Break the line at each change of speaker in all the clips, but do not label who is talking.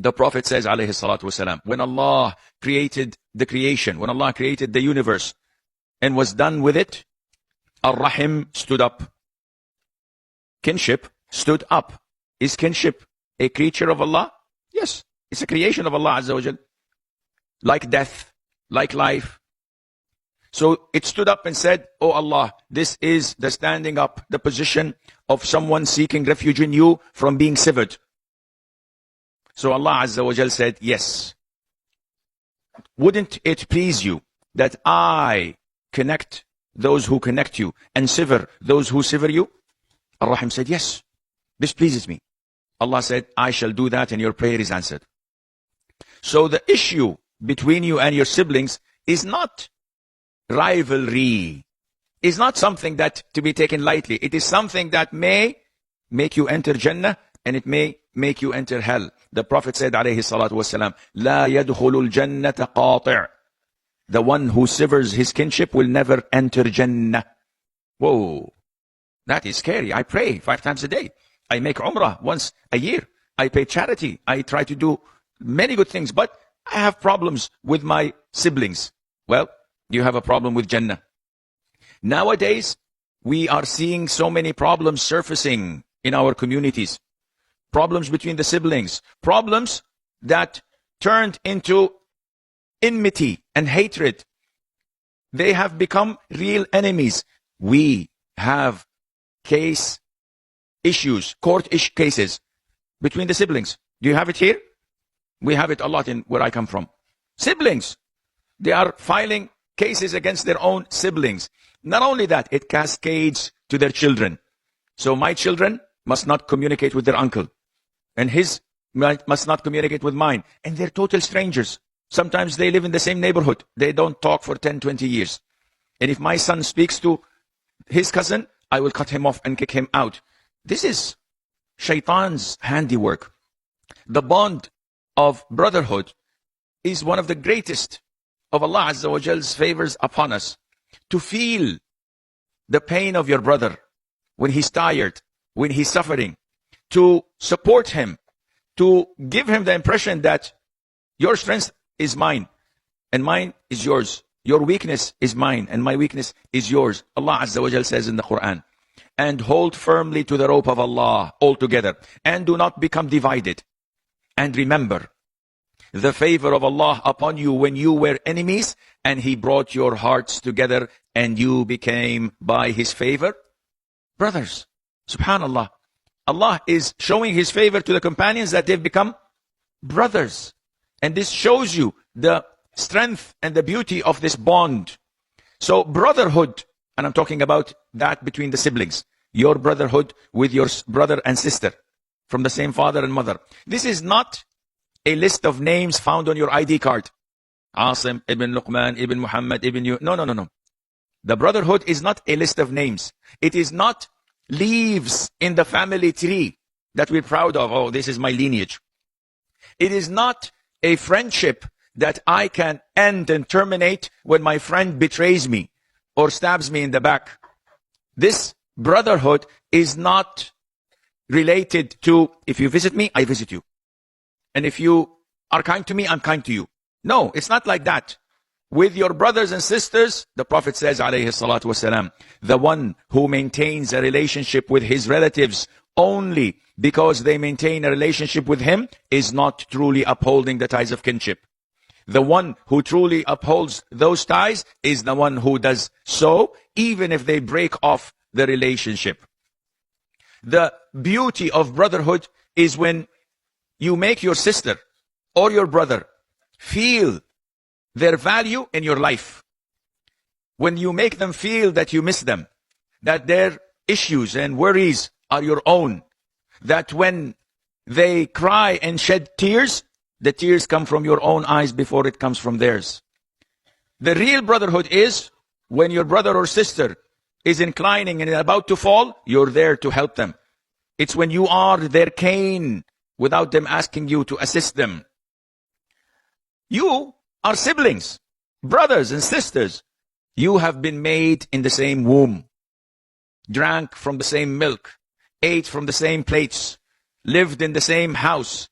The Prophet says, alayhi salatu wasalam, when Allah created the creation, when Allah created the universe and was done with it, Ar-Rahim stood up. Kinship stood up. Is kinship a creature of Allah? Yes, it's a creation of Allah Azza wa Jal. Like death, like life. So it stood up and said, oh Allah, this is the standing up, the position of someone seeking refuge in you from being severed. So Allah Azza wa Jal said, yes. Wouldn't it please you that I connect those who connect you and sever those who sever you? Ar-Rahim said, yes, this pleases me. Allah said, I shall do that and your prayer is answered. So the issue between you and your siblings is not rivalry. It's not something that to be taken lightly. It is something that may make you enter Jannah and it may make you enter hell. The Prophet said, alayhi salatu wasalam, La yadkhulul jannata qati'. The one who severs his kinship will never enter Jannah. Whoa, that is scary. I pray 5 times a day. I make Umrah once a year. I pay charity. I try to do many good things, but I have problems with my siblings. Well, you have a problem with Jannah. Nowadays, we are seeing so many problems surfacing in our communities. Problems between the siblings. Problems that turned into enmity and hatred. They have become real enemies. We have court cases between the siblings. Do you have it here? We have it a lot in where I come from. Siblings. They are filing cases against their own siblings. Not only that, it cascades to their children. So my children must not communicate with their uncle. And his must not communicate with mine. And they're total strangers. Sometimes they live in the same neighborhood. They don't talk for 10, 20 years. And if my son speaks to his cousin, I will cut him off and kick him out. This is Shaitan's handiwork. The bond of brotherhood is one of the greatest of Allah Azza wa Jal's favors upon us. To feel the pain of your brother when he's tired, when he's suffering, to support him, to give him the impression that your strength is mine and mine is yours. Your weakness is mine and my weakness is yours. Allah Azza wa Jal says in the Quran, and hold firmly to the rope of Allah altogether and do not become divided. And remember the favor of Allah upon you when you were enemies and He brought your hearts together and you became by His favor brothers. Subhanallah. Allah is showing His favor to the companions that they've become brothers. And this shows you the strength and the beauty of this bond. So brotherhood, and I'm talking about that between the siblings. Your brotherhood with your brother and sister from the same father and mother. This is not a list of names found on your ID card. Asim, Ibn Luqman, Ibn Muhammad, Ibn you. No. The brotherhood is not a list of names. It is not leaves in the family tree that we're proud of. Oh, this is my lineage. It is not a friendship that I can end and terminate when my friend betrays me or stabs me in the back. This brotherhood is not related to, if you visit me, I visit you. And if you are kind to me, I'm kind to you. No, it's not like that. With your brothers and sisters, the Prophet says, alayhi salatu wasalam, the one who maintains a relationship with his relatives only because they maintain a relationship with him is not truly upholding the ties of kinship. The one who truly upholds those ties is the one who does so, even if they break off the relationship. The beauty of brotherhood is when you make your sister or your brother feel their value in your life. When you make them feel that you miss them, that their issues and worries are your own, that when they cry and shed tears, the tears come from your own eyes before it comes from theirs. The real brotherhood is when your brother or sister is inclining and about to fall, you're there to help them. It's when you are their cane without them asking you to assist them. You are siblings, brothers and sisters. You have been made in the same womb, drank from the same milk, ate from the same plates, lived in the same house,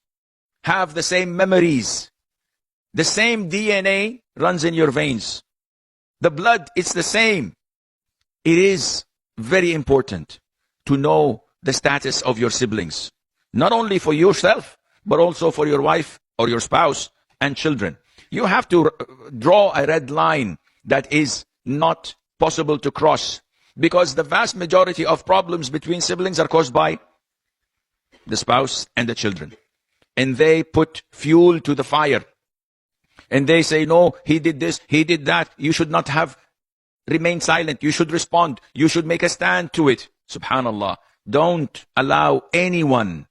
have the same memories. The same DNA runs in your veins. The blood, it's the same. It is very important to know the status of your siblings. Not only for yourself, but also for your wife or your spouse and children. You have to draw a red line that is not possible to cross, because the vast majority of problems between siblings are caused by the spouse and the children. And they put fuel to the fire. And they say, no, he did this, he did that. You should not have remained silent. You should respond. You should make a stand to it. Subhanallah. Don't allow anyone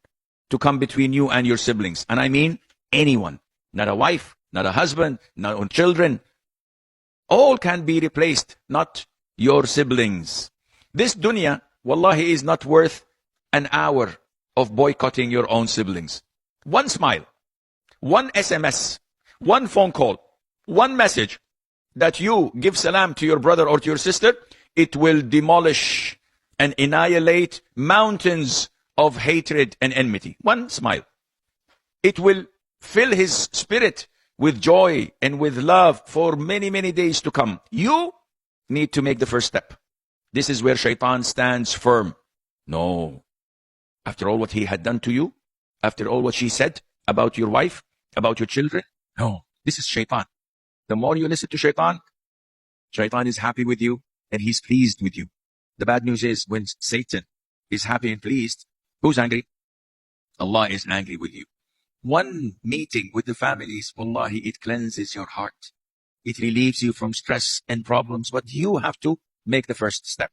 to come between you and your siblings. And I mean anyone. Not a wife, not a husband, not children. All can be replaced, not your siblings. This dunya, wallahi, is not worth an hour of boycotting your own siblings. One smile, one SMS, one phone call, one message that you give salam to your brother or to your sister, it will demolish and annihilate mountains of hatred and enmity. One smile. It will fill his spirit with joy and with love for many, many days to come. You need to make the first step. This is where shaitan stands firm. No. After all what he had done to you, after all what she said about your wife, about your children, no. This is shaitan. The more you listen to shaitan, shaitan is happy with you and he's pleased with you. The bad news is when Satan is happy and pleased, who's angry? Allah is angry with you. One meeting with the families, wallahi, it cleanses your heart. It relieves you from stress and problems, but you have to make the first step.